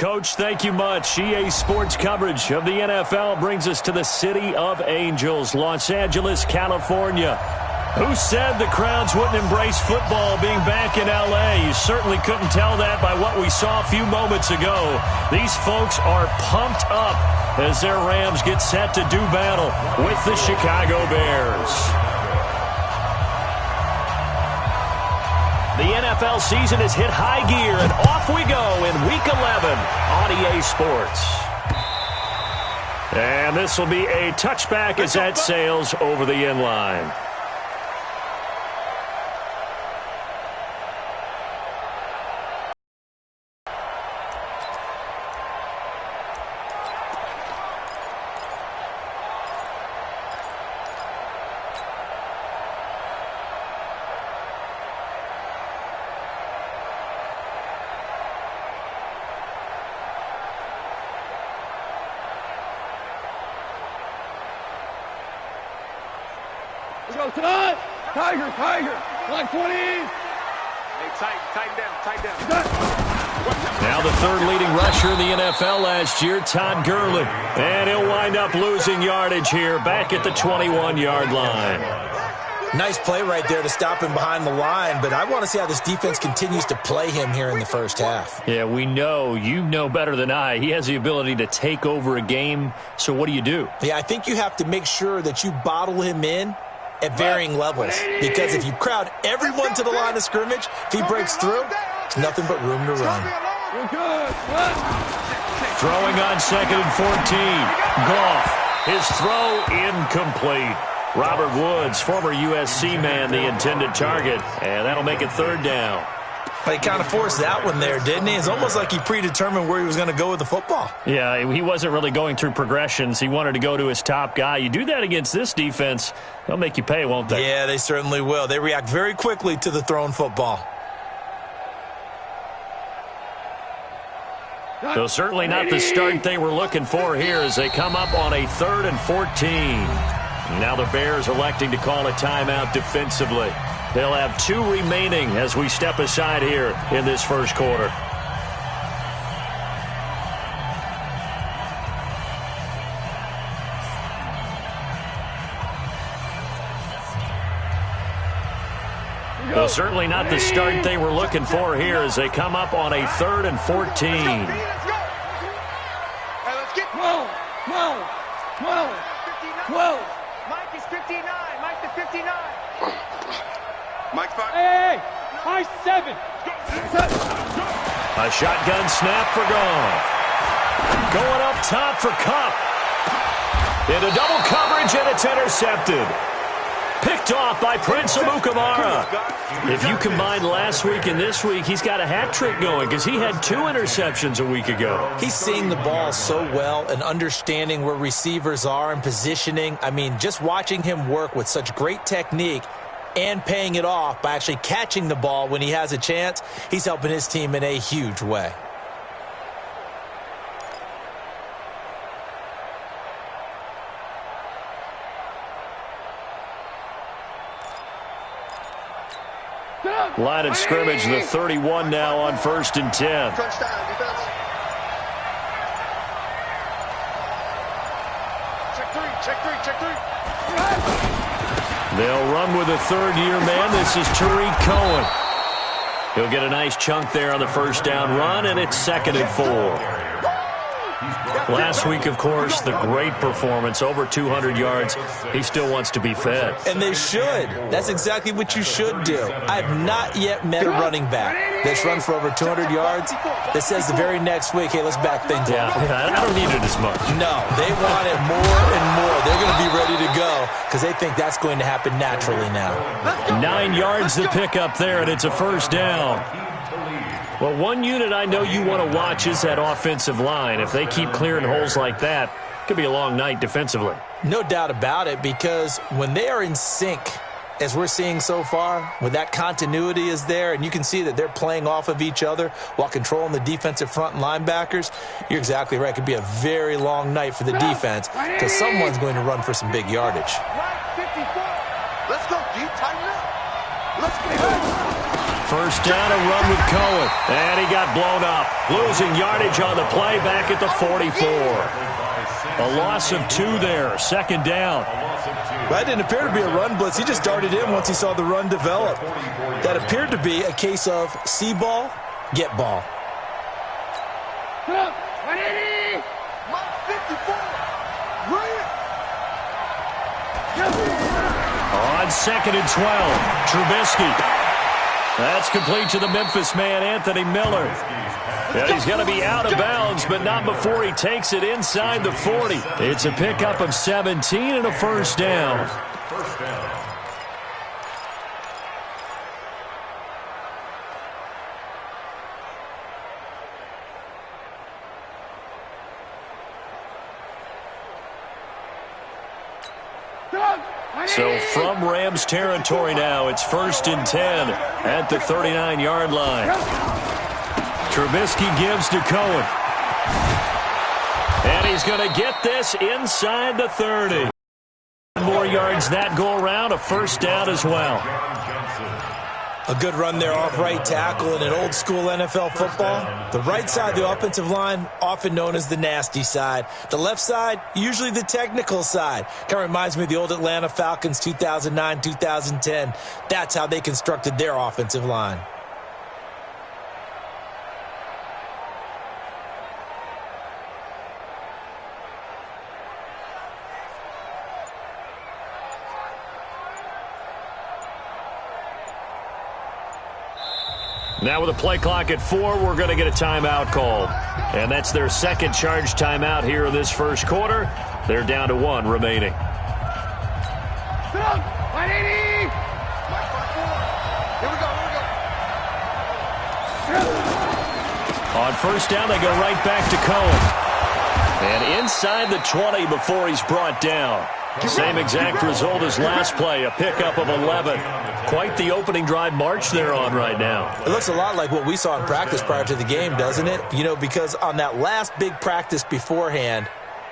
Coach. Thank you much. EA Sports coverage of the NFL brings us to the City of Angels, Los Angeles, California. Who said the crowds wouldn't embrace football being back in L.A.? You certainly couldn't tell that by what we saw a few moments ago. These folks are pumped up as their Rams get set to do battle with the Chicago Bears. The NFL season has hit high gear, and off we go in Week 11 on EA Sports. And this will be a touchback as that sails over the end line. Let's go tonight. Tiger. Line 20. Hey, tighten down. Now the third leading rusher in the NFL last year, Todd Gurley. And he'll wind up losing yardage here, back at the 21-yard line. Nice play right there to stop him behind the line, but I want to see how this defense continues to play him here in the first half. Yeah, we know. You know better than I. He has the ability to take over a game, so what do you do? Yeah, I think you have to make sure that you bottle him in at varying levels, because if you crowd everyone to the line of scrimmage, if he breaks through, it's nothing but room to run. Throwing on 2nd and 14. Goff. His throw incomplete. Robert Woods, former USC man, the intended target, and that'll make it 3rd down. He kind of forced that one there, didn't he? It's almost like he predetermined where he was going to go with the football. Yeah, he wasn't really going through progressions. He wanted to go to his top guy. You do that against this defense, they'll make you pay, won't they? Yeah, they certainly will. They react very quickly to the thrown football. So certainly not the start they were looking for here as they come up on a 3rd and 14. Now the Bears electing to call a timeout defensively. They'll have 2 remaining as we step aside here in this first quarter. Well, certainly not the start they were looking for here as they come up on a 3rd and 14. Let's get 12. Mike is 59. Mike to 59. Mike's 5. Hey, high 7. A shotgun snap for Goff. Going up top for Kupp. Into double coverage, and it's intercepted. Picked off by Prince Amukamara. If you combine last week and this week, he's got a hat trick going because he had 2 interceptions a week ago. He's seeing the ball so well and understanding where receivers are and positioning. I mean, just watching him work with such great technique and paying it off by actually catching the ball when he has a chance, he's helping his team in a huge way. Line of scrimmage, the 31 now on 1st and 10. Check three. They'll run with a 3rd-year man. This is Tariq Cohen. He'll get a nice chunk there on the 1st down run, and it's 2nd and 4. Last week, of course, the great performance, over 200 yards. He still wants to be fed. And they should. That's exactly what you should do. I've not yet met a running back that's run for over 200 yards that says the very next week, hey, let's back things up. Yeah, I don't need it as much. No, they want it more and more. They're going to be ready to go because they think that's going to happen naturally now. 9 yards to pick up there, and it's a 1st down. Well, one unit I know you want to watch is that offensive line. If they keep clearing holes like that, it could be a long night defensively. No doubt about it, because when they are in sync, as we're seeing so far, when that continuity is there and you can see that they're playing off of each other while controlling the defensive front and linebackers, you're exactly right. It could be a very long night for the defense because someone's going to run for some big yardage. Let's go, D. Tighten up. Let's go. First down, a run with Cohen. And he got blown up. Losing yardage on the play back at the 44. A loss of 2 there. Second down. That didn't appear to be a run blitz. He just darted in once he saw the run develop. That appeared to be a case of see ball, get ball. 180! 54. On 2nd and 12, Trubisky. That's complete to the Memphis man, Anthony Miller. And he's going to be out of bounds, but not before he takes it inside the 40. It's a pickup of 17 and a first down. So from Rams territory now, it's 1st and 10 at the 39-yard line. Trubisky gives to Cohen. And he's going to get this inside the 30. More yards that go around, a first down as well. A good run there off right tackle in an old school NFL football. The right side of the offensive line, often known as the nasty side. The left side, usually the technical side. Kind of reminds me of the old Atlanta Falcons 2009, 2010. That's how they constructed their offensive line. Now with a play clock at 4, we're going to get a timeout called. And that's their second charge timeout here in this first quarter. They're down to 1 remaining. 180! Here we go. On first down, they go right back to Cohen. And inside the 20 before he's brought down. Same exact result as last play, a pickup of 11. Quite the opening drive march they're on right now. It looks a lot like what we saw in practice prior to the game, doesn't it? You know, because on that last big practice beforehand,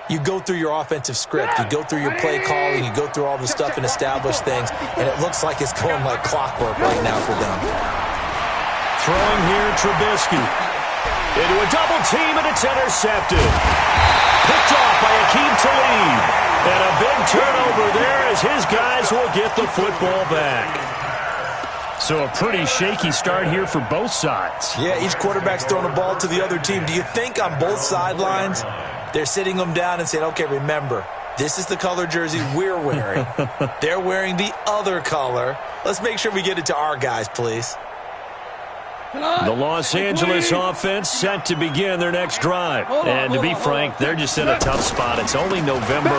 you go through your offensive script, you go through your play calling, you go through all the stuff and establish things, and it looks like it's going like clockwork right now for them. Throwing here, Trubisky. Into a double team, and it's intercepted. Picked off by Akeem Talib. And a big turnover there as his guys will get the football back. So a pretty shaky start here for both sides. Yeah, each quarterback's throwing a ball to the other team. Do you think on both sidelines they're sitting them down and saying, okay, remember, this is the color jersey we're wearing. They're wearing the other color. Let's make sure we get it to our guys, please. The Los Angeles offense set to begin their next drive. And to be frank, they're just in a tough spot. It's only November,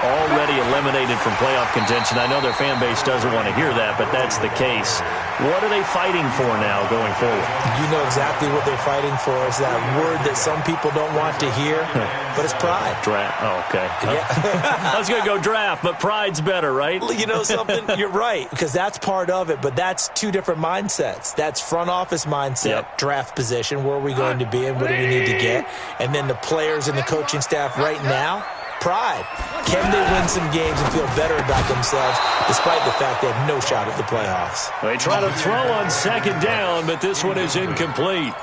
already eliminated from playoff contention. I know their fan base doesn't want to hear that, but that's the case. What are they fighting for now going forward? You know exactly what they're fighting for. Is that word that some people don't want to hear, but it's pride. Draft. Oh, okay. Yeah. I was going to go draft, but pride's better, right? You know something? You're right, because that's part of it, but that's two different mindsets. That's front office mindset, draft position, where are we going to be and what do we need to get? And then the players and the coaching staff right now, pride. Can they win some games and feel better about themselves despite the fact they have no shot at the playoffs? They try to throw on second down, but this one is incomplete.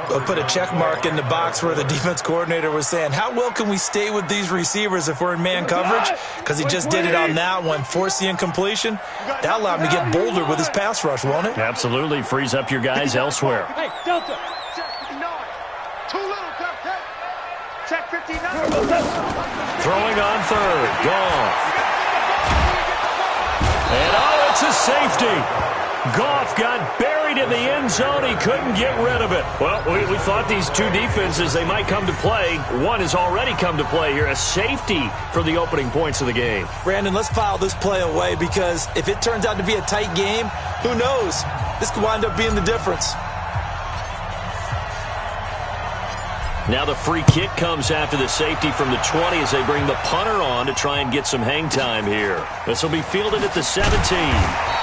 They'll put a check mark in the box where the defense coordinator was saying, how well can we stay with these receivers if we're in man coverage? Because he just did it on that one, force the incompletion. That allowed him to get bolder with his pass rush, won't it? Absolutely. Frees up your guys elsewhere. Hey, Delta. Check 59. Too little, Captain. Check 59. Throwing on third. Goff. And oh, it's a safety. Goff got buried in the end zone. He couldn't get rid of it. Well, we thought these two defenses, they might come to play. One has already come to play here. A safety for the opening points of the game. Brandon, let's file this play away because if it turns out to be a tight game, who knows? This could wind up being the difference. Now the free kick comes after the safety from the 20 as they bring the punter on to try and get some hang time here. This will be fielded at the 17.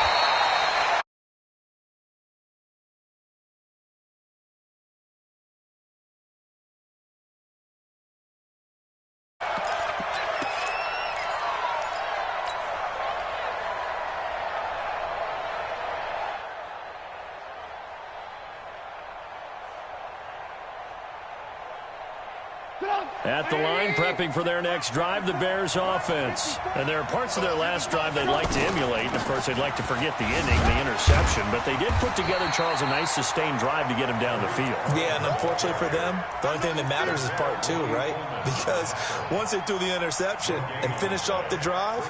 At the line, prepping for their next drive, the Bears offense. And there are parts of their last drive they'd like to emulate. And, of course, they'd like to forget the ending, the interception. But they did put together, Charles, a nice sustained drive to get him down the field. Yeah, and unfortunately for them, the only thing that matters is part two, right? Because once they threw the interception and finished off the drive,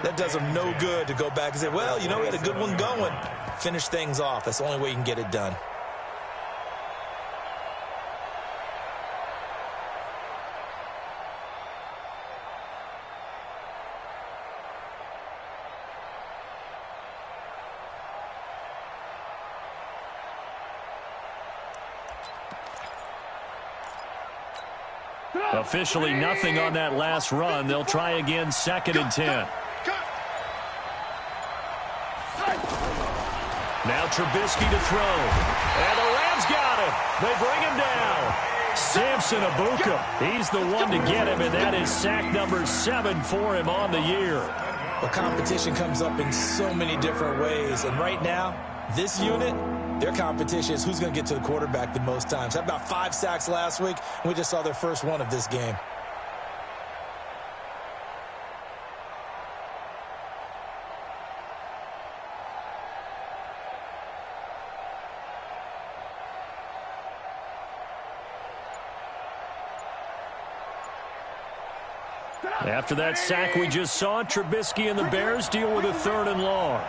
that does them no good to go back and say, well, you know, we had a good one going. Finish things off. That's the only way you can get it done. Officially nothing on that last run. They'll try again, 2nd and 10. Now Trubisky to throw. And the Rams got him. They bring him down. Samson Abuka. He's the one to get him, and that is sack number 7 for him on the year. Well, competition comes up in so many different ways. And right now, this unit, their competition is who's going to get to the quarterback the most times. Had about 5 sacks last week, and we just saw their first one of this game. After that sack we just saw, Trubisky and the Bears deal with a 3rd and long.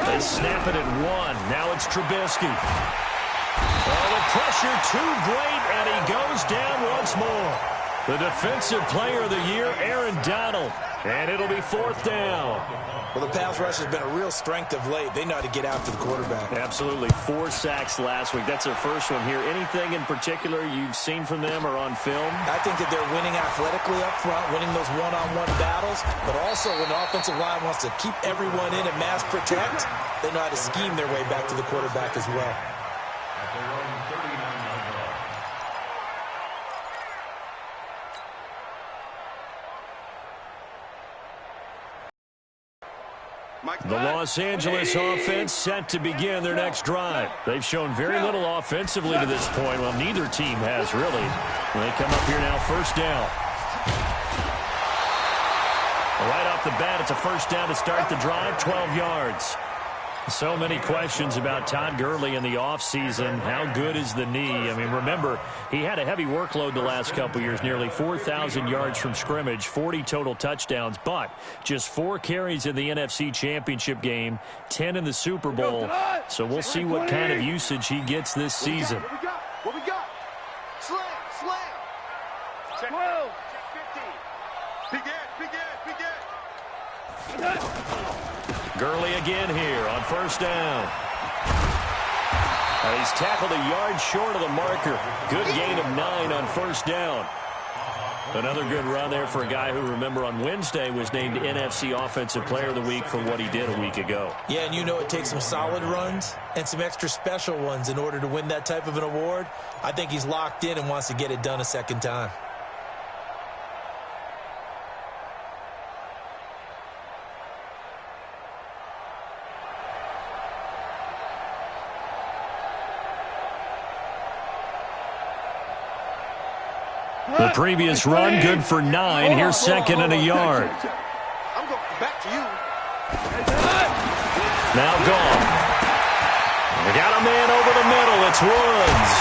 They snap it at 1. Now it's Trubisky. Oh, the pressure too great, and he goes down once more. The defensive player of the year, Aaron Donald. And it'll be 4th down. Well, the pass rush has been a real strength of late. They know how to get after the quarterback. Absolutely. 4 sacks last week. That's their first one here. Anything in particular you've seen from them or on film? I think that they're winning athletically up front, winning those one-on-one battles, but also when the offensive line wants to keep everyone in and mass protect, they know how to scheme their way back to the quarterback as well. The Los Angeles offense set to begin their next drive. They've shown very little offensively to this point. Well, neither team has really. They come up here now, 1st down. Right off the bat, it's a 1st down to start the drive, 12 yards. So many questions about Todd Gurley in the offseason. How good is the knee? I mean, remember, he had a heavy workload the last couple years, nearly 4,000 yards from scrimmage, 40 total touchdowns, but just 4 carries in the NFC Championship game, 10 in the Super Bowl. So we'll see what kind of usage he gets this season. What we got? Slam. Check 12. Check 15. Begin. Gurley again here on 1st down. And he's tackled a yard short of the marker. Good gain of 9 on 1st down. Another good run there for a guy who, remember, on Wednesday was named NFC Offensive Player of the Week for what he did a week ago. Yeah, and you know it takes some solid runs and some extra special ones in order to win that type of an award. I think he's locked in and wants to get it done a 2nd time. The previous run, good for 9. Here's 2nd and a yard. I'm going back to you. Now gone. We got a man over the middle. It's Woods.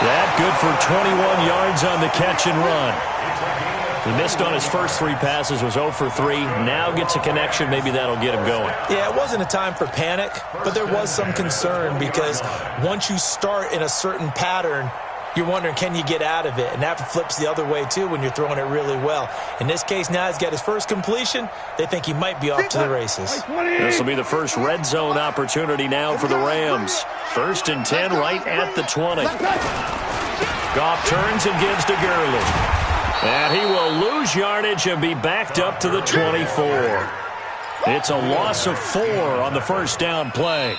That good for 21 yards on the catch and run. He missed on his first 3 passes, was 0 for 3. Now gets a connection. Maybe that'll get him going. Yeah, it wasn't a time for panic, but there was some concern because once you start in a certain pattern, you're wondering, can you get out of it? And that flips the other way, too, when you're throwing it really well. In this case, now he's got his first completion. They think he might be off to the races. This will be the first red zone opportunity now for the Rams. 1st and 10 right at the 20. Goff turns and gives to Gurley. And he will lose yardage and be backed up to the 24. It's a loss of 4 on the 1st down play.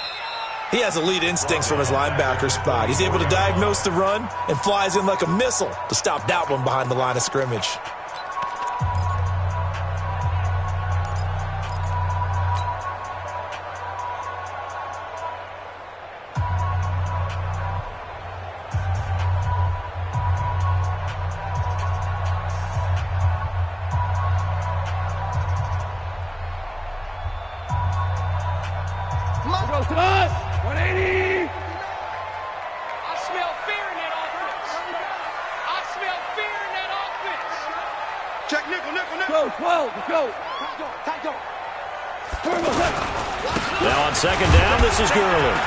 He has elite instincts from his linebacker spot. He's able to diagnose the run and flies in like a missile to stop that one behind the line of scrimmage. Go tonight. 180. I smell fear in that offense. I smell fear in that offense. Check nickel. Go 12. Let's go. Tight go. Turbo set. Now on second down, this is Gurley.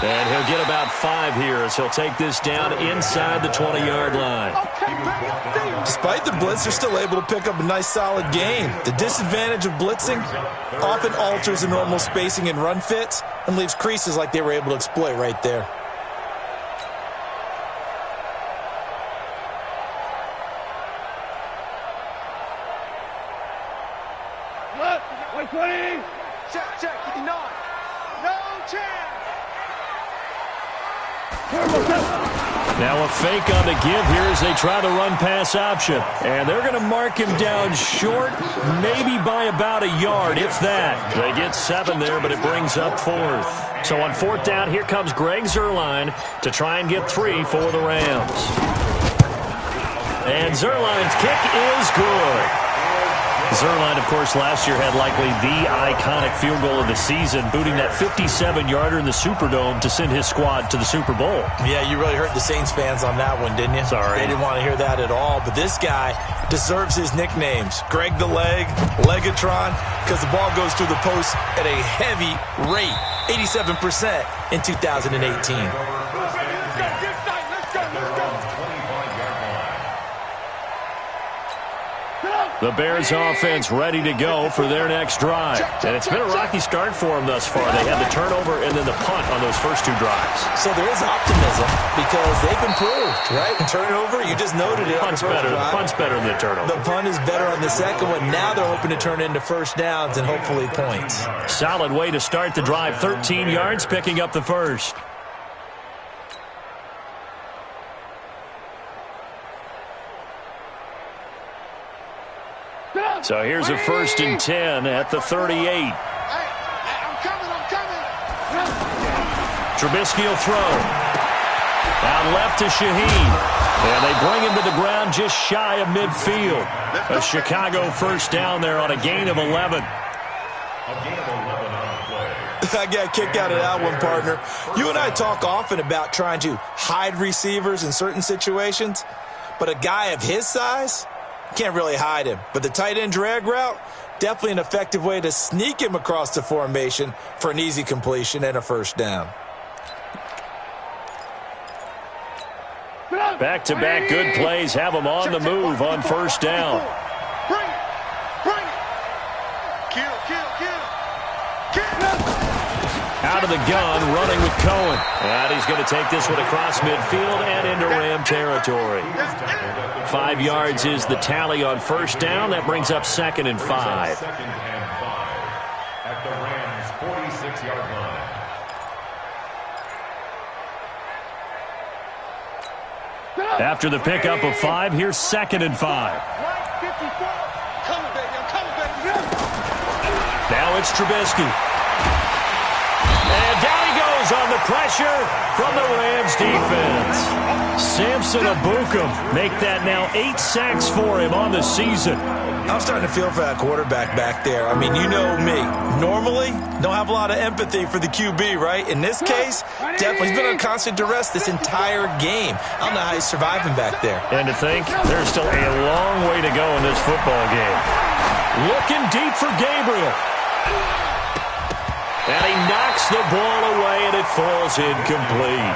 And he'll get about 5 here as he'll take this down inside the 20-yard line. Despite the blitz, they're still able to pick up a nice, solid gain. The disadvantage of blitzing often alters the normal spacing and run fits and leaves creases like they were able to exploit right there. Left. 120. Check. 59. No chance. Turbo set. Now a fake on the give here as they try the run-pass option. And they're going to mark him down short, maybe by about a yard, if that. They get 7 there, but it brings up 4th. So on 4th down, here comes Greg Zuerlein to try and get 3 for the Rams. And Zuerlein's kick is good. Zuerlein, of course, last year had likely the iconic field goal of the season, booting that 57-yarder in the Superdome to send his squad to the Super Bowl. Yeah, you really hurt the Saints fans on that one, didn't you? Sorry. They didn't want to hear that at all. But this guy deserves his nicknames. Greg the Leg, Legatron, because the ball goes through the post at a heavy rate, 87% in 2018. The Bears offense ready to go for their next drive. And it's been a rocky start for them thus far. They had the turnover and then the punt on those first 2 drives. So there is optimism because they've improved, right? Turnover, you just noted it. Punt's better than the turnover. The punt is better on the second one. Now they're hoping to turn it into first downs and hopefully points. Solid way to start the drive. 13 yards, picking up the first. So here's a 1st and 10 at the 38. I'm coming. Trubisky will throw. Out left to Shaheen. And they bring him to the ground just shy of midfield. A Chicago first down there on a gain of 11. I got a kick out of that one, partner. You and I talk often about trying to hide receivers in certain situations, but a guy of his size can't really hide him. But the tight end drag route, definitely an effective way to sneak him across the formation for an easy completion and a first down. Back-to-back good plays have them on the move on first down. Bring it. Kill. Out of the gun, running with Cohen. And he's going to take this one across midfield and into Ram territory. 5 yards is the tally on first down. That brings up 2nd and 5. At the Rams' 46-yard line. After the pickup of 5, here's 2nd and 5. Coming, baby. I'm coming, baby. Now it's Trubisky. And down he goes on the pressure from the Rams defense. Samson Ebukam make that now 8 sacks for him on the season. I'm starting to feel for that quarterback back there. I mean, you know me. Normally, don't have a lot of empathy for the QB, right? In this case, definitely he's been on constant duress this entire game. I don't know how he's surviving back there. And to think, there's still a long way to go in this football game. Looking deep for Gabriel. And he knocks the ball away, and it falls incomplete.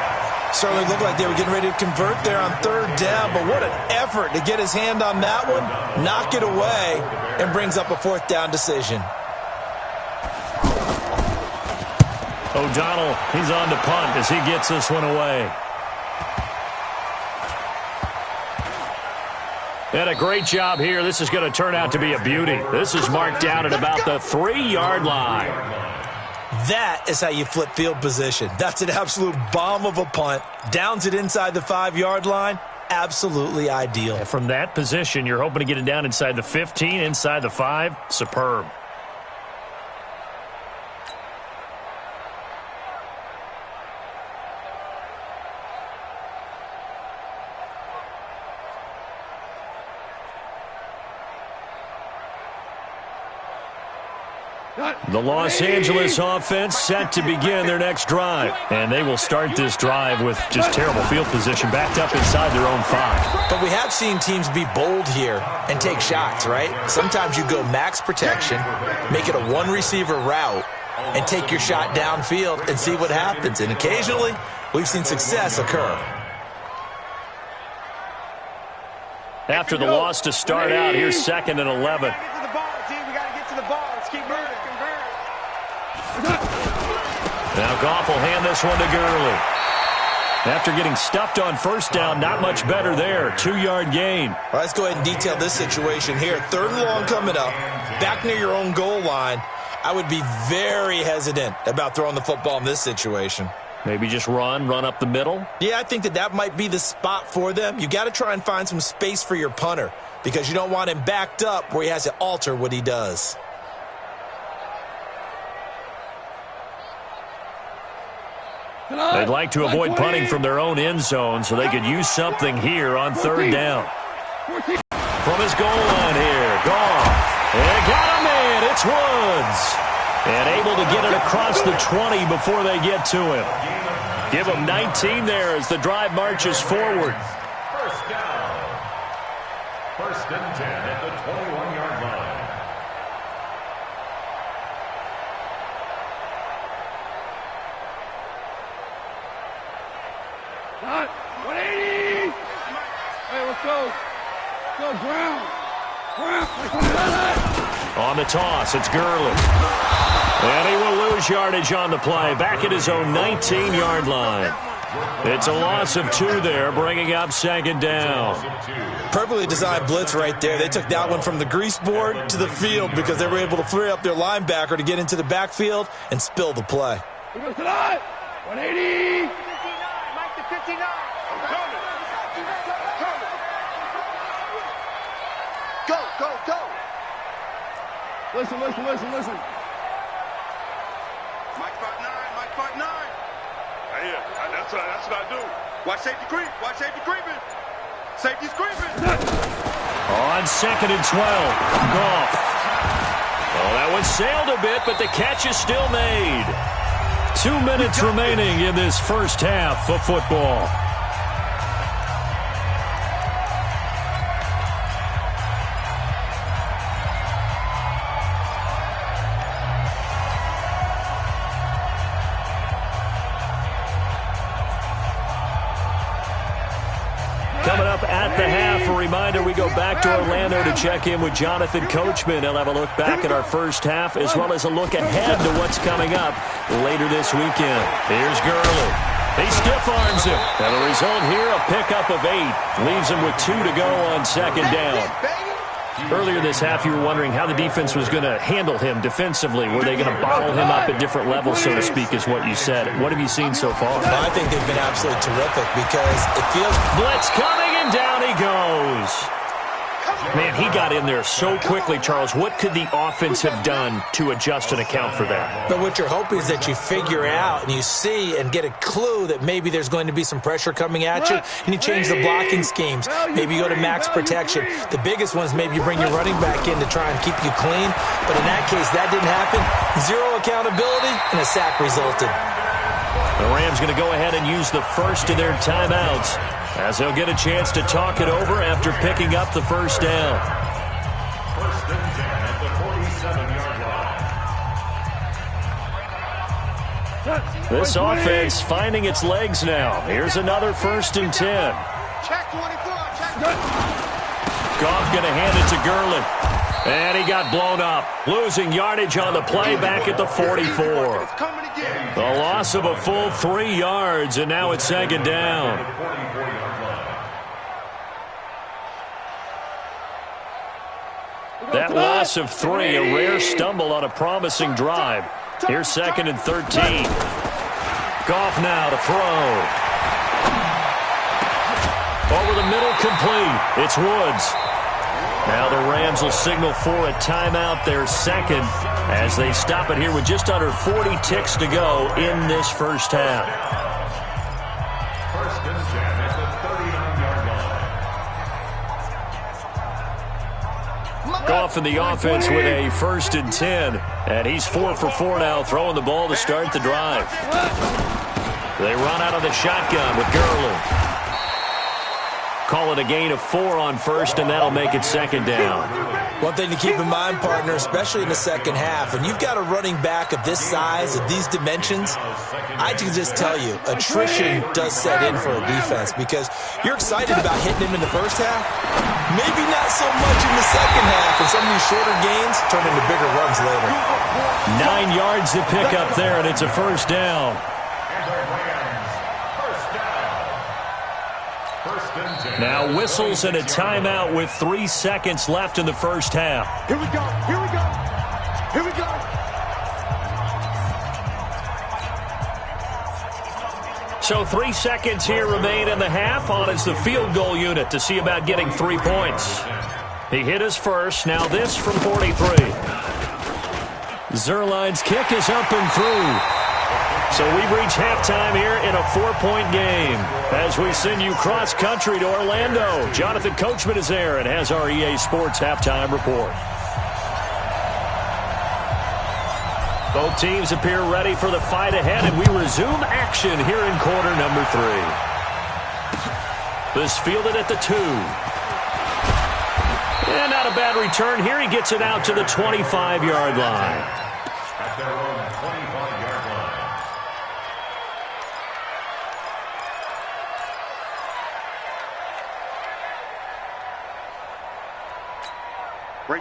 Certainly looked like they were getting ready to convert there on 3rd down, but what an effort to get his hand on that one, knock it away, and brings up a 4th down decision. O'Donnell, he's on to punt as he gets this one away. And a great job here. This is going to turn out to be a beauty. This is marked down at about the 3-yard line. That is how you flip field position. That's an absolute bomb of a punt. Downs it inside the 5-yard line. Absolutely ideal. From that position, you're hoping to get it down inside the 15, inside the 5. Superb. The Los Angeles offense set to begin their next drive. And they will start this drive with just terrible field position, backed up inside their own 5. But we have seen teams be bold here and take shots, right? Sometimes you go max protection, make it a one-receiver route, and take your shot downfield and see what happens. And occasionally, we've seen success occur. After the loss to start out, here's 2nd and 11. Now Goff will hand this one to Gurley. After getting stuffed on first down, not much better there. 2-yard gain. All right, let's go ahead and detail this situation here. 3rd and long coming up, back near your own goal line. I would be very hesitant about throwing the football in this situation. Maybe just run up the middle? Yeah, I think that might be the spot for them. You got to try and find some space for your punter because you don't want him backed up where he has to alter what he does. They'd like to avoid punting from their own end zone so they could use something here on 3rd down. From his goal line here, Goff. And got him in. It's Woods. And able to get it across the 20 before they get to him. Give him 19 there as the drive marches forward. First down. 1st and 10 at the 21-yard line. Hot. 180. Hey, let's go. Go, ground. On the toss, it's Gurley. And he will lose yardage on the play, back at his own 19-yard line. It's a loss of 2 there, bringing up 2nd down. Perfectly designed blitz right there. They took that one from the grease board to the field because they were able to free up their linebacker to get into the backfield and spill the play. 180. Mike to 59. Go, go, go. Listen. Mike part 9, Mike part 9. Yeah, that's what I do. Watch safety creep, watch safety creeping. Safety's creeping. On 2nd and 12, Goff. Oh, that one sailed a bit, but the catch is still made. 2 minutes remaining in this first half of football. Coming up at the half, a reminder, we go back to Orlando to check in with Jonathan Coachman. He'll have a look back at our first half as well as a look ahead to what's coming up later this weekend. Here's Gurley. He stiff arms him. And the result here, a pickup of 8. Leaves him with 2 to go on 2nd down. Earlier this half, you were wondering how the defense was going to handle him defensively. Were they going to bottle him up at different levels, so to speak, is what you said. What have you seen so far? Well, I think they've been absolutely terrific because it feels... Blitz coming, and down he goes. Man, he got in there so quickly, Charles. What could the offense have done to adjust and account for that? But what you're hoping is that you figure out and you see and get a clue that maybe there's going to be some pressure coming at you, and you change the blocking schemes. Maybe you go to max protection. The biggest one is maybe you bring your running back in to try and keep you clean. But in that case, that didn't happen. 0 accountability, and a sack resulted. The Rams going to go ahead and use the first of their timeouts as they'll get a chance to talk it over after picking up the first down. 1st and 10 at the 47-yard line. This offense finding its legs now. Here's another 1st and 10. Check 24, check. Goff going to hand it to Gurley. And he got blown up, losing yardage on the play back at the 44. A loss of a full 3 yards, and now it's 2nd down. That loss of 3, a rare stumble on a promising drive. Here's 2nd and 13. Goff now to throw. Over the middle, complete. It's Woods. Now the Rams will signal for a timeout, their second, as they stop it here with just under 40 ticks to go in this first half. 1st and 10 at the 39-yard line. off in the offense with a 1st and 10. And he's 4 for 4 now, throwing the ball to start the drive. They run out of the shotgun with Gurley. Call it a gain of 4 on 1st, and that'll make it 2nd down. One thing to keep in mind, partner, especially in the second half, and you've got a running back of this size, of these dimensions, I can just tell you, attrition does set in for a defense because you're excited about hitting him in the first half, maybe not so much in the second half, and some of these shorter gains turn into bigger runs later. 9 yards to pick up there, and it's a 1st down. Now whistles and a timeout with 3 seconds left in the first half. Here we go. Here we go. Here we go. So 3 seconds here remain in the half. On is the field goal unit to see about getting 3 points. He hit his first. Now this from 43. Zerline's kick is up and through. So we've reached halftime here in a 4-point game. As we send you cross-country to Orlando, Jonathan Coachman is there and has our EA Sports halftime report. Both teams appear ready for the fight ahead, and we resume action here in quarter number 3. This fielded at the 2. And not a bad return here. He gets it out to the 25-yard line. At their own 25-yard line.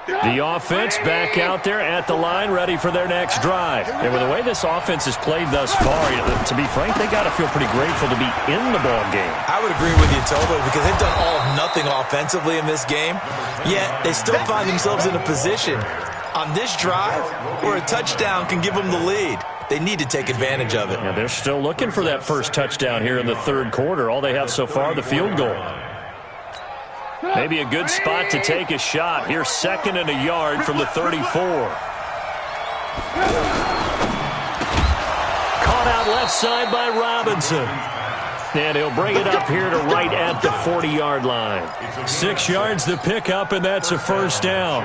The offense back out there at the line, ready for their next drive. And with the way this offense has played thus far, to be frank, they got to feel pretty grateful to be in the ball game. I would agree with you totally because they've done all of nothing offensively in this game, yet they still find themselves in a position on this drive where a touchdown can give them the lead. They need to take advantage of it. Yeah, they're still looking for that first touchdown here in the 3rd quarter. All they have so far, the field goal. Maybe a good spot to take a shot. Here's 2nd and a yard from the 34. Caught out left side by Robinson. And he'll bring it up here to right at the 40-yard line. 6 yards to pick up, and that's a 1st down.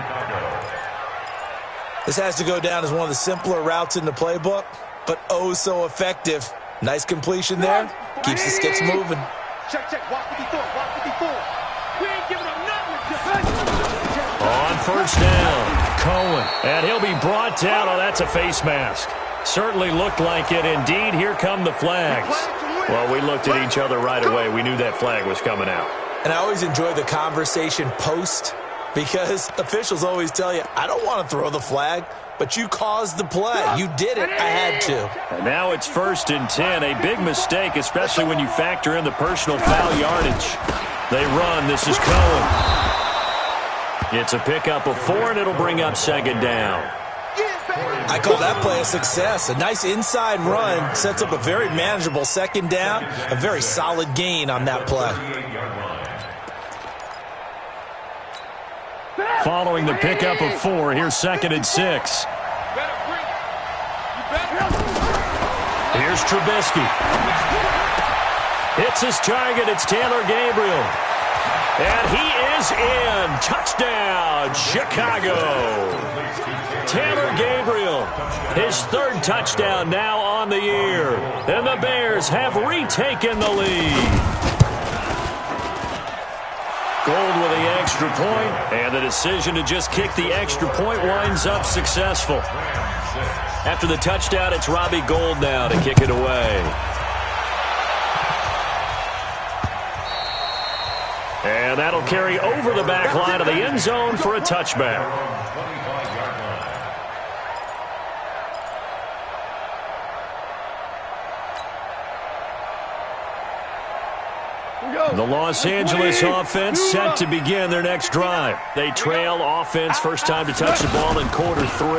This has to go down as one of the simpler routes in the playbook, but oh so effective. Nice completion there. Keeps the sticks moving. Check, check. Walk 54. Walk 54. We ain't giving up nothing. On 1st down, Cohen. And he'll be brought down. Oh, that's a face mask. Certainly looked like it. Indeed, here come the flags. Well, we looked at each other right away. We knew that flag was coming out. And I always enjoy the conversation post because officials always tell you, I don't want to throw the flag, but you caused the play. You did it. I had to. And now it's 1st and 10. A big mistake, especially when you factor in the personal foul yardage. They run. This is Cohen. It's a pickup of 4, and it'll bring up 2nd down. I call that play a success. A nice inside run sets up a very manageable 2nd down. A very solid gain on that play. Following the pickup of 4, here's 2nd and 6. Here's Trubisky. Hits his target. It's Taylor Gabriel. And he is in. Touchdown, Chicago. Taylor Gabriel, his 3rd touchdown now on the year. And the Bears have retaken the lead. Gold with the extra point, and the decision to just kick the extra point winds up successful. After the touchdown, it's Robbie Gould now to kick it away. And that'll carry over the back line of the end zone for a touchback. The Los Angeles offense set to begin their next drive. They trail offense, first time to touch the ball in quarter 3.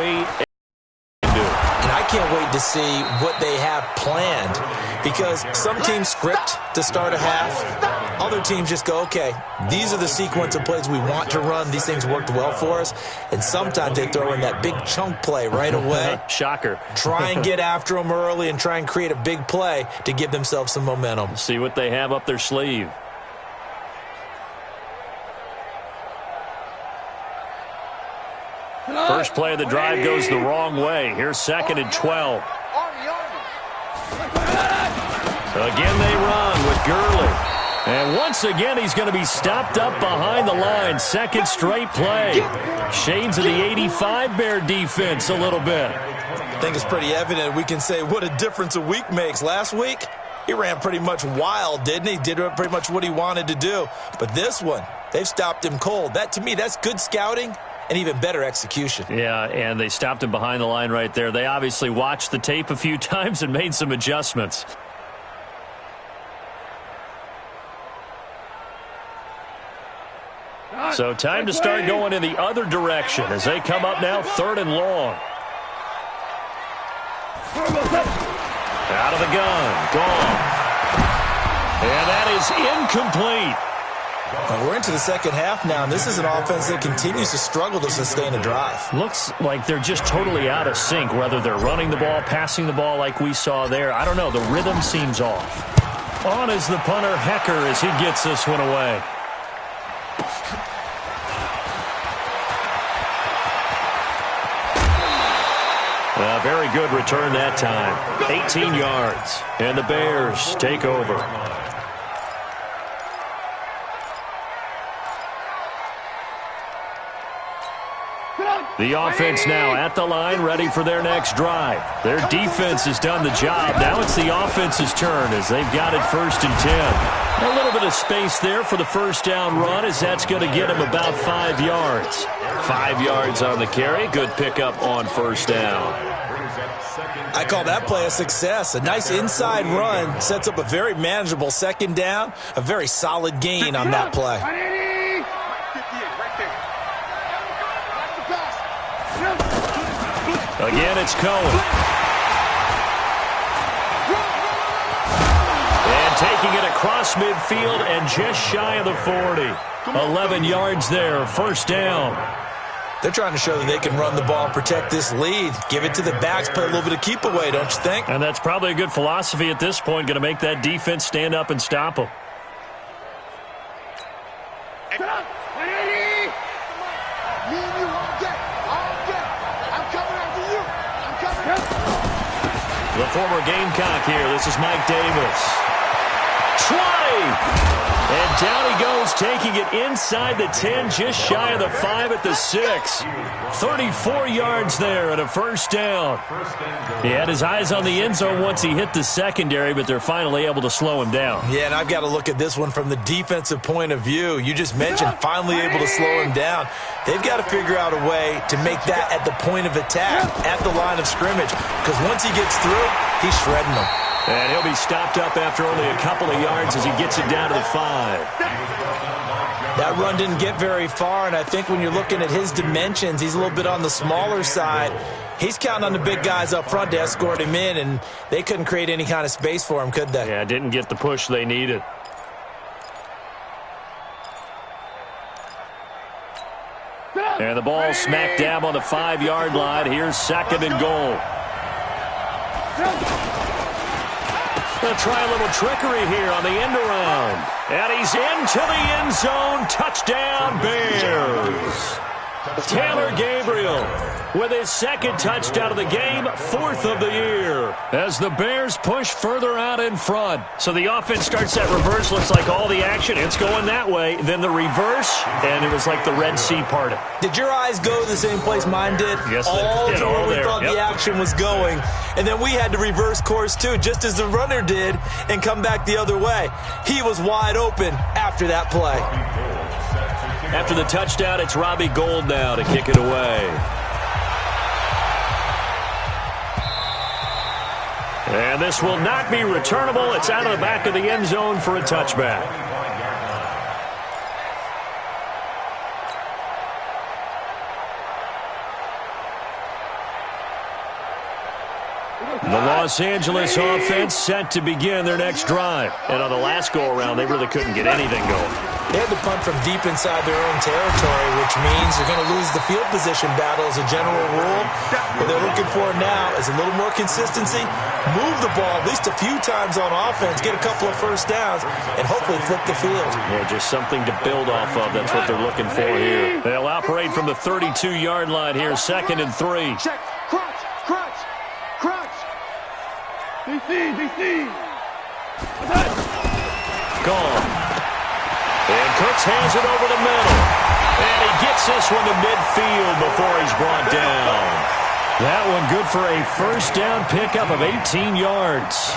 And I can't wait to see what they have planned because some teams script to start a half. Other teams just go, okay, these are the sequence of plays we want to run. These things worked well for us. And sometimes they throw in that big chunk play right away. Shocker. Try and get after them early and try and create a big play to give themselves some momentum. See what they have up their sleeve. first play of the drive goes the wrong way. Here's 2nd and 12. So again, they run with Gurley. And once again, he's going to be stopped up behind the line. 2nd straight play. Shades of the 85 Bear defense a little bit. I think it's pretty evident. We can say what a difference a week makes. Last week, he ran pretty much wild, didn't he? Did pretty much what he wanted to do. But this one, they've stopped him cold. That, to me, that's good scouting and even better execution. Yeah, and they stopped him behind the line right there. They obviously watched the tape a few times and made some adjustments. So time to start going in the other direction as they come up now 3rd and long. Out of the gun. Gone. And that is incomplete. Well, we're into the second half now, and this is an offense that continues to struggle to sustain a drive. Looks like they're just totally out of sync, whether they're running the ball, passing the ball like we saw there. I don't know. The rhythm seems off. On is the punter, Hecker, as he gets this one away. A very good return that time. 18 yards. And the Bears take over. The offense now at the line, ready for their next drive. Their defense has done the job. Now it's the offense's turn as they've got it 1st and 10. A little bit of space there for the first down run as that's going to get him about 5 yards. 5 yards on the carry. Good pickup on 1st down. I call that play a success. A nice inside run sets up a very manageable 2nd down. A very solid gain on that play. Again, it's Cohen. And taking it across midfield and just shy of the 40. 11 yards there, 1st down. They're trying to show that they can run the ball and protect this lead. Give it to the backs, play a little bit of keep away, don't you think? And that's probably a good philosophy at this point, going to make that defense stand up and stop them. The former Gamecock here. This is Mike Davis. 20! And down he goes, taking it inside the 10, just shy of the 5 at the 6. 34 yards there and a 1st down. He had his eyes on the end zone once he hit the secondary, but they're finally able to slow him down. Yeah, and I've got to look at this one from the defensive point of view. You just mentioned finally able to slow him down. They've got to figure out a way to make that at the point of attack, at the line of scrimmage, because once he gets through, he's shredding them. And he'll be stopped up after only a couple of yards as he gets it down to the 5. That run didn't get very far, and I think when you're looking at his dimensions, he's a little bit on the smaller side. He's counting on the big guys up front to escort him in, and they couldn't create any kind of space for him, could they? Yeah, didn't get the push they needed. And the ball smack dab on the 5-yard line. Here's 2nd and goal. They'll try a little trickery here on the end around. And he's into the end zone. Touchdown, Bears. Taylor Gabriel with his 2nd touchdown of the game, 4th of the year, as the Bears push further out in front. So the offense starts that reverse. Looks like all the action, it's going that way. Then the reverse, and it was like the Red Sea parted. Did your eyes go to the same place mine did? Yes, all they did. to where we There. thought Yep. the action was going. And then we had to reverse course, too, just as the runner did, and come back the other way. He was wide open after that play. After the touchdown, it's Robbie Gould now to kick it away. And this will not be returnable. It's out of the back of the end zone for a touchback. The Los Angeles offense set to begin their next drive. And on the last go-around, they really couldn't get anything going. They had to punt from deep inside their own territory, which means they're going to lose the field position battle as a general rule. What they're looking for now is a little more consistency, move the ball at least a few times on offense, get a couple of first downs, and hopefully flip the field. Yeah, just something to build off of. That's what they're looking for here. They'll operate from the 32-yard line here, 2nd and 3. Check. Crunch. Crunch. Crunch. DC. Gone. And Cooks hands it over the middle. And he gets this one to midfield before he's brought down. That one good for a first down pickup of 18 yards.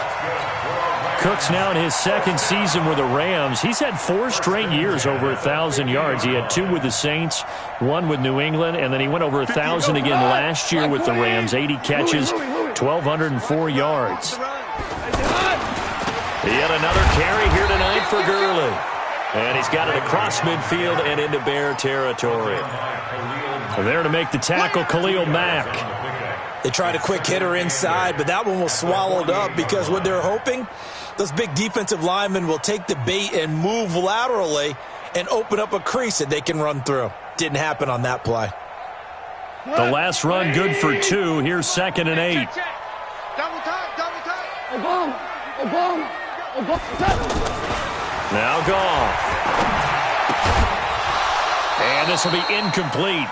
Cooks now in his second season with the Rams. He's had 4 straight years over 1,000 yards. He had 2 with the Saints, 1 with New England, and then he went over 1,000 again last year with the Rams. 80 catches, 1,204 yards. Yet another carry here tonight for Gurley. And he's got it across midfield and into Bear territory. There to make the tackle, Khalil Mack. They tried a quick hitter inside, but that one was swallowed up because what they're hoping, those big defensive linemen will take the bait and move laterally and open up a crease that they can run through. Didn't happen on that play. The last run good for 2. Here's 2nd and 8. Double time. Now Goff. And this will be incomplete.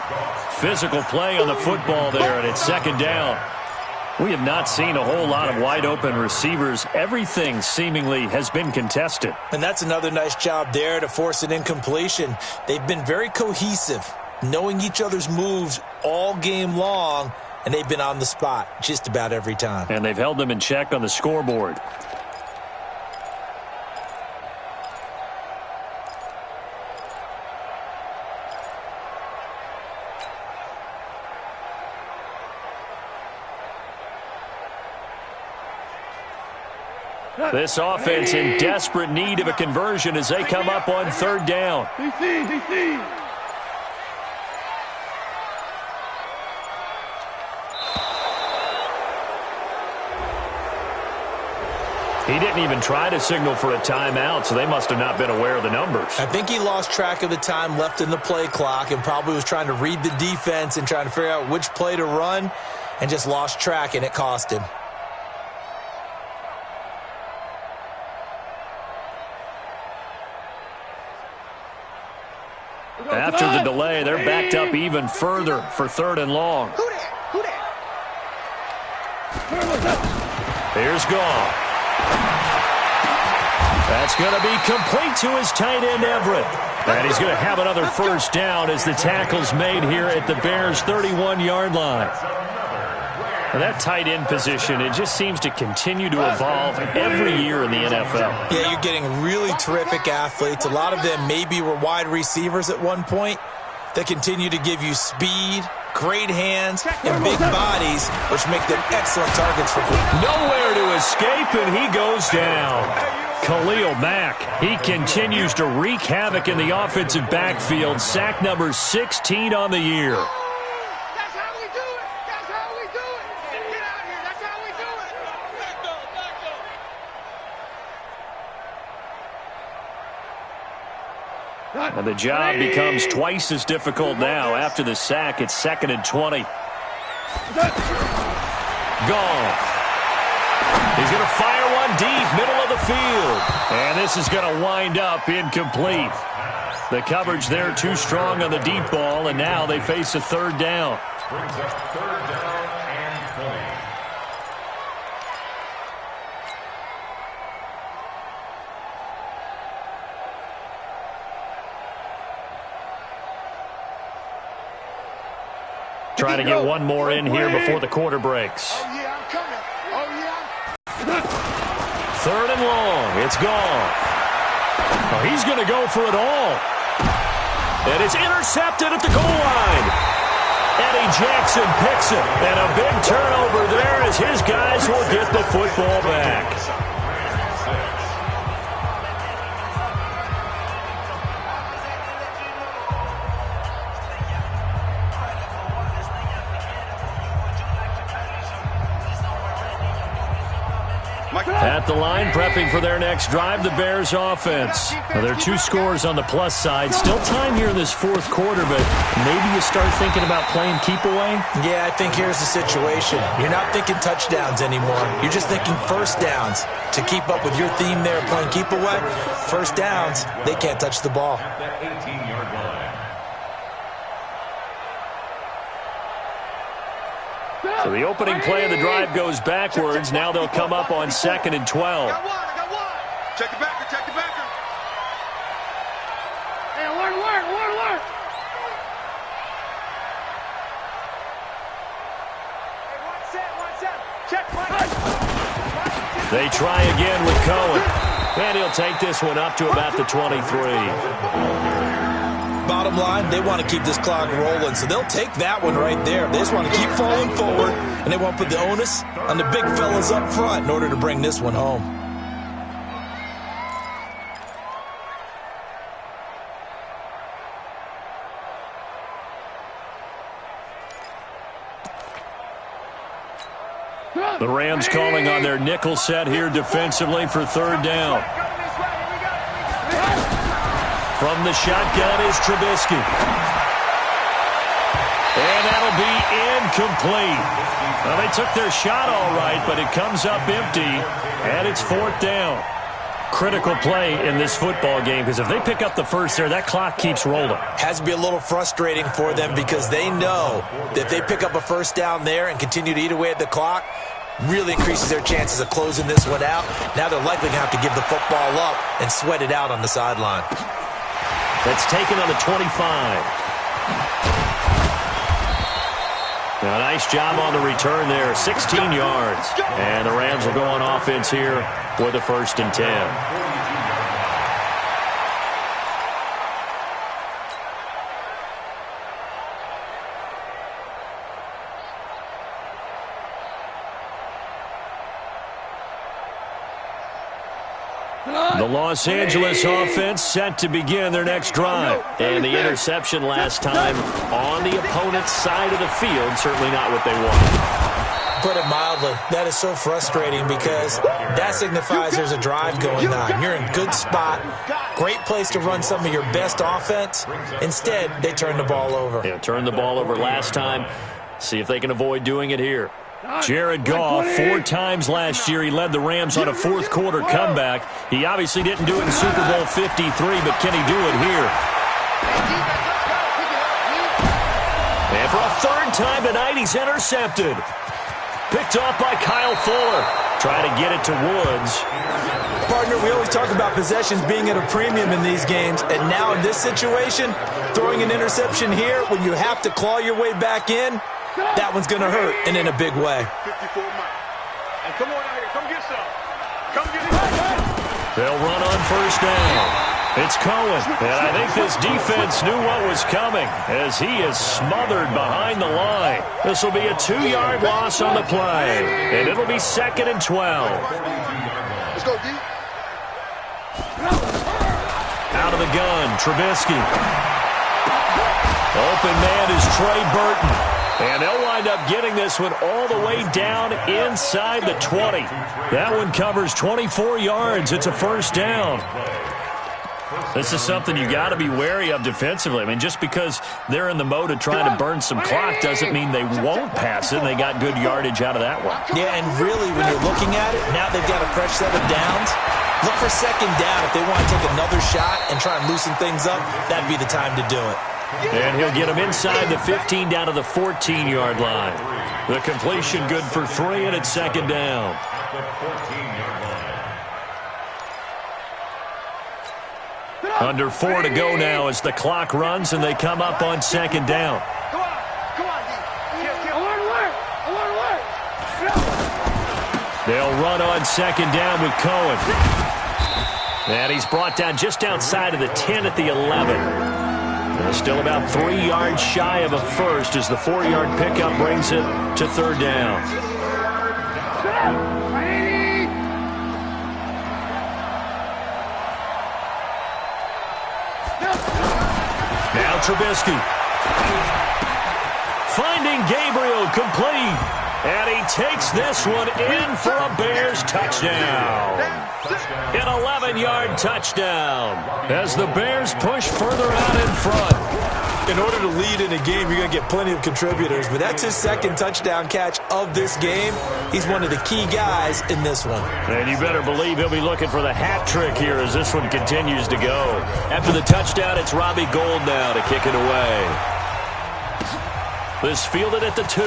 Physical play on the football there, and it's 2nd down. We have not seen a whole lot of wide-open receivers. Everything seemingly has been contested. And that's another nice job there to force an incompletion. They've been very cohesive, knowing each other's moves all game long, and they've been on the spot just about every time. And they've held them in check on the scoreboard. This offense in desperate need of a conversion as they come up on 3rd down. DC. He didn't even try to signal for a timeout, so they must have not been aware of the numbers. I think he lost track of the time left in the play clock and probably was trying to read the defense and trying to figure out which play to run and just lost track, and it cost him. After the delay, they're backed up even further for 3rd and long. Who that? Here's Goff. That's going to be complete to his tight end, Everett. And he's going to have another first down as the tackle's made here at the Bears' 31-yard line. And that tight end position, it just seems to continue to evolve every year in the NFL. Yeah, you're getting really terrific athletes. A lot of them maybe were wide receivers at one point that continue to give you speed, great hands, and big bodies, which make them excellent targets for football. Nowhere to escape, and he goes down. Khalil Mack, he continues to wreak havoc in the offensive backfield. Sack number 16 on the year. That's how we do it. That's how we do it. Get out here. That's how we do it. And the job becomes twice as difficult now. After the sack, it's 2nd and 20. Goff. He's going to fire one deep, middle of the field. And this is going to wind up incomplete. The coverage there too strong on the deep ball, and now they face a 3rd down. Brings up 3rd down and 20. Trying to get one more in here before the quarter breaks. Oh, yeah, I'm coming. Oh, yeah. 3rd and long. It's Goff. Oh, he's going to go for it all. And it's intercepted at the goal line. Eddie Jackson picks it. And a big turnover there as his guys will get the football back. At the line, prepping for their next drive, the Bears offense. Now, there are 2 scores on the plus side. Still time here in this fourth quarter, but maybe you start thinking about playing keep away? Yeah, I think here's the situation. You're not thinking touchdowns anymore. You're just thinking first downs. To keep up with your theme there, playing keep away, first downs, they can't touch the ball. So the opening play of the drive goes backwards. Now they'll come up on 2nd and 12. I got one. Check the backer, check the backer. Hey, alert. Hey, one set. Check, Mike. They try again with Cohen. And he'll take this one up to about the 23. Bottom line, they want to keep this clock rolling, so they'll take that one right there. They just want to keep falling forward, and they want to put the onus on the big fellas up front in order to bring this one home. The Rams calling on their nickel set here defensively for 3rd down. From the shotgun is Trubisky. And that'll be incomplete. Well, they took their shot all right, but it comes up empty, and it's 4th down. Critical play in this football game, because if they pick up the first there, that clock keeps rolling. Has to be a little frustrating for them because they know that if they pick up a first down there and continue to eat away at the clock, really increases their chances of closing this one out. Now they're likely going to have to give the football up and sweat it out on the sideline. That's taken on the 25. Now, nice job on the return there, 16 yards. And the Rams will go on offense here with a 1st and 10. The Los Angeles offense set to begin their next drive. And the interception last time on the opponent's side of the field, certainly not what they wanted. Put it mildly, that is so frustrating because that signifies there's a drive going on. You're in a good spot, great place to run some of your best offense. Instead, they turn the ball over. Yeah, turned the ball over last time. See if they can avoid doing it here. Jared Goff, 4 times last year, he led the Rams on a fourth-quarter comeback. He obviously didn't do it in Super Bowl 53, but can he do it here? And for a 3rd time tonight, he's intercepted. Picked off by Kyle Fuller. Try to get it to Woods. Partner, we always talk about possessions being at a premium in these games, and now in this situation, throwing an interception here when you have to claw your way back in, that one's going to hurt, and in a big way. 54 miles. And come on out here. Come get some. Come get some. They'll run on 1st down. It's Cohen. And I think this defense knew what was coming as he is smothered behind the line. This will be a 2-yard loss on the play. And it'll be 2nd and 12. Let's go, D. Out of the gun, Trubisky. Open man is Trey Burton. And they'll wind up getting this one all the way down inside the 20. That one covers 24 yards. It's a 1st down. This is something you got to be wary of defensively. I mean, just because they're in the mode of trying to burn some clock doesn't mean they won't pass it. And they got good yardage out of that one. Yeah, and really, when you're looking at it, now they've got a fresh set of downs. Look for 2nd down. If they want to take another shot and try and loosen things up, that'd be the time to do it. And he'll get him inside the 15 down to the 14-yard line. The completion good for 3, and it's 2nd down. Under 4 to go now as the clock runs, and they come up on 2nd down. Come on, D. Alert. They'll run on 2nd down with Cohen. And he's brought down just outside of the 10 at the 11. Still about 3 yards shy of a first as the 4-yard pickup brings it to 3rd down. Now Trubisky. Finding Gabriel complete. And he takes this one in for a Bears touchdown. An 11-yard touchdown as the Bears push further out in front. In order to lead in a game, you're going to get plenty of contributors, but that's his second touchdown catch of this game. He's one of the key guys in this one. And you better believe he'll be looking for the hat trick here as this one continues to go. After the touchdown, it's Robbie Gould now to kick it away. This fielded at the 2.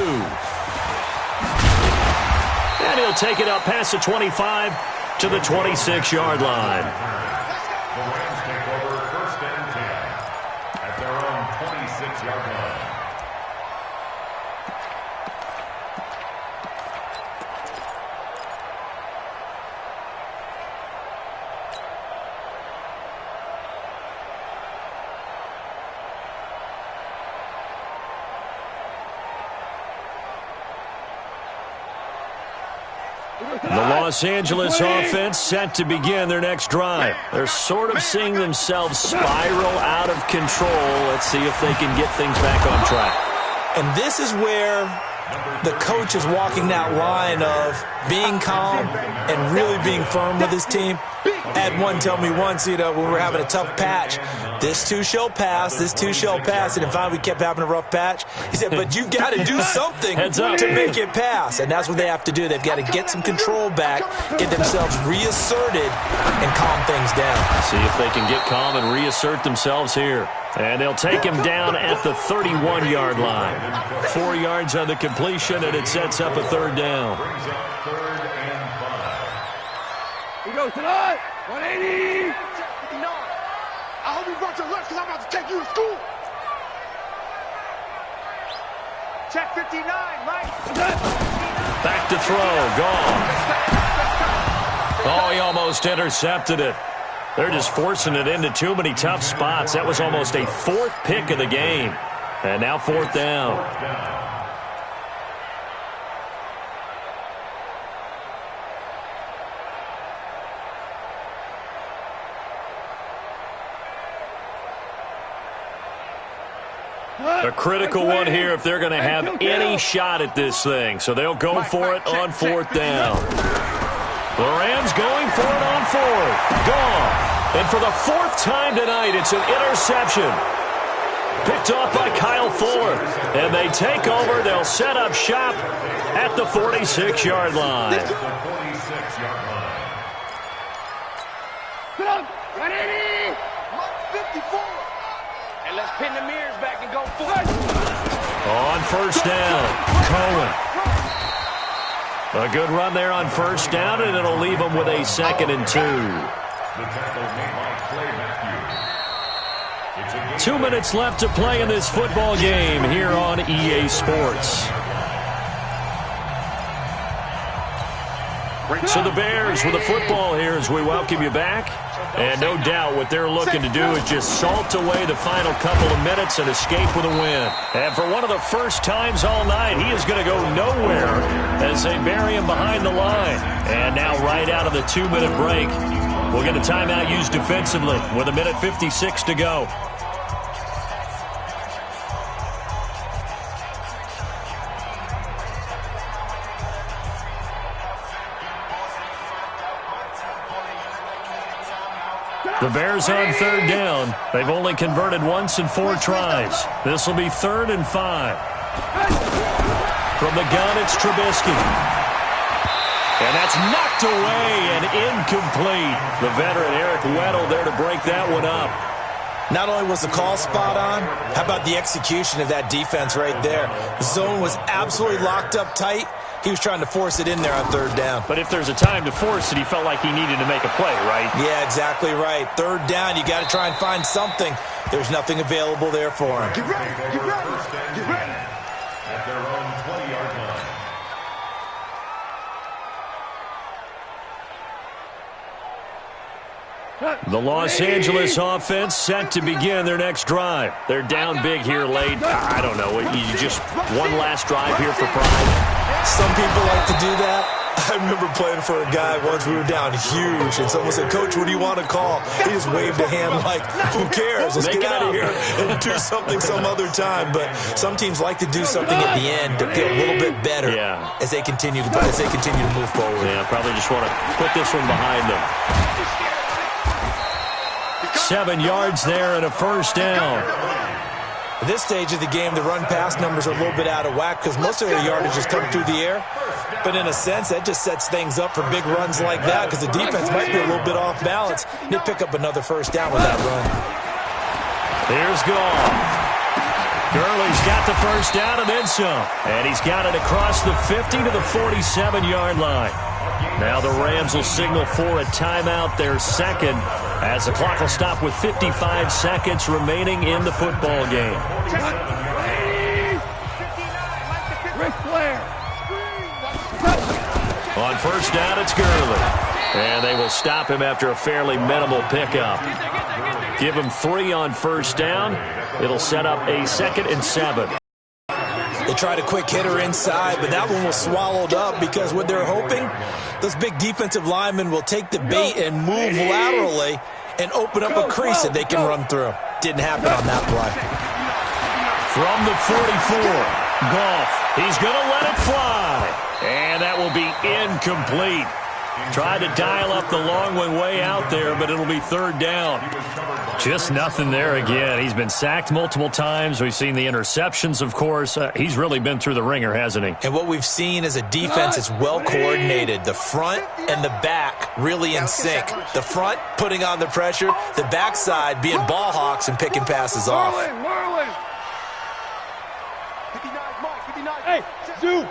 And he'll take it up past the 25 to the 26-yard line. The Rams take over 1st and 10 at their own 26-yard line. The Los Angeles offense set to begin their next drive. They're sort of seeing themselves spiral out of control. Let's see if they can get things back on track. And this is where the coach is walking that line of being calm and really being firm with his team. Had one tell me once, when we were having a tough patch, this too shall pass, this too shall pass. And if finally we kept having a rough patch, he said, but you've got to do something to make it pass. And that's what they have to do. They've got to get some control back, get themselves reasserted, and calm things down. See if they can get calm and reassert themselves here. And they'll take him down at the 31-yard line. 4 yards on the completion, and it sets up a 3rd down. Brings up 3rd and 5. He goes to the 180. I hope you brought your lunch because I'm about to take you to school. Check 59, Mike. Back to throw. Gone. Oh, he almost intercepted it. They're just forcing it into too many tough spots. That was almost a 4th pick of the game. And now 4th down. A critical one here if they're going to have any shot at this thing. So they'll go for it on 4th down. The Rams going for it on 4th. Gone. And for the 4th time tonight, it's an interception. Picked off by Kyle Fuller. And they take over. They'll set up shop at the 46-yard line. Put up, 180. 54. And let's pin the mirrors back and go for it. On 1st down, Cohen. A good run there on 1st down, and it'll leave them with a 2nd and 2. 2 minutes left to play in this football game here on EA Sports. So the Bears with the football here as we welcome you back. And no doubt what they're looking to do is just salt away the final couple of minutes and escape with a win. And for one of the first times all night, he is going to go nowhere as they bury him behind the line. And now right out of the 2-minute break, we'll get a timeout used defensively with 1:56 to go. The Bears on 3rd down. They've only converted once in 4 tries. This will be 3rd and 5. From the gun, it's Trubisky. And that's knocked away and incomplete. The veteran Eric Weddle there to break that one up. Not only was the call spot on, how about the execution of that defense right there? The zone was absolutely locked up tight. He was trying to force it in there on 3rd down. But if there's a time to force it, he felt like he needed to make a play, right? Yeah, exactly right. 3rd down, you got to try and find something. There's nothing available there for him. Get ready, get ready, get ready. At their own 20-yard line. The Los Angeles offense set to begin their next drive. They're down big here late. I don't know. You just one last drive here for pride. Some people like to do that. I remember playing for a guy once. We were down huge, and someone said, "Coach, what do you want to call?" He just waved a hand like, "Who cares? Let's get out of here and do something some other time." But some teams like to do something at the end to feel a little bit better as they continue to move forward. Yeah, probably just want to put this one behind them. 7 yards there and a first down. At this stage of the game, the run-pass numbers are a little bit out of whack because most of their yardage has come through the air. But in a sense, that just sets things up for big runs like that because the defense might be a little bit off balance. They pick up another first down with that run. Here's Goff. Gurley's got the first down and then some. And he's got it across the 50 to the 47-yard line. Now the Rams will signal for a timeout, their second, as the clock will stop with 55 seconds remaining in the football game. On first down, it's Gurley. And they will stop him after a fairly minimal pickup. Give him 3 on first down. It'll set up a 2nd and 7. They tried a quick hitter inside, but that one was swallowed up because what they're hoping, those big defensive linemen will take the bait and move laterally and open up a crease that they can run through. Didn't happen on that play. From the 44, Goff. He's going to let it fly. And that will be incomplete. Tried to dial up the long one way out there, but it'll be 3rd down. Just nothing there again. He's been sacked multiple times. We've seen the interceptions, of course. He's really been through the ringer, hasn't he? And what we've seen is a defense that's well coordinated. The front and the back really in sync. The front putting on the pressure, the backside being ball hawks and picking passes off. Hey, Zoo!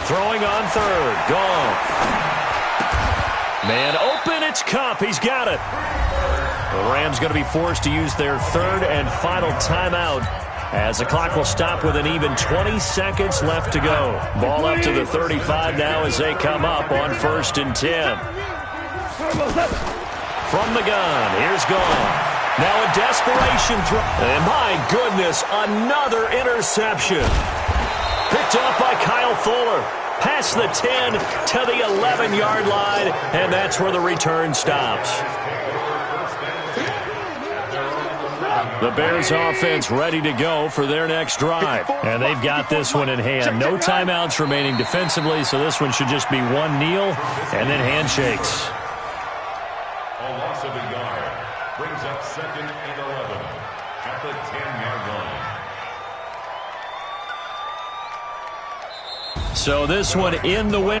Throwing on 3rd. Goff. Man open, it's Kupp. He's got it. The Rams going to be forced to use their 3rd and final timeout as the clock will stop with an even 20 seconds left to go. Ball up to the 35 now as they come up on 1st and 10. From the gun, here's Goff. Now a desperation throw. And my goodness, another interception. Picked off by Kyle Fuller. Past the 10 to the 11-yard line, and that's where the return stops. The Bears offense ready to go for their next drive. And they've got this one in hand. No timeouts remaining defensively, so this one should just be one kneel and then handshakes. A loss of a yard brings up 2nd and 11 at the 10-yard line. So this one in the win.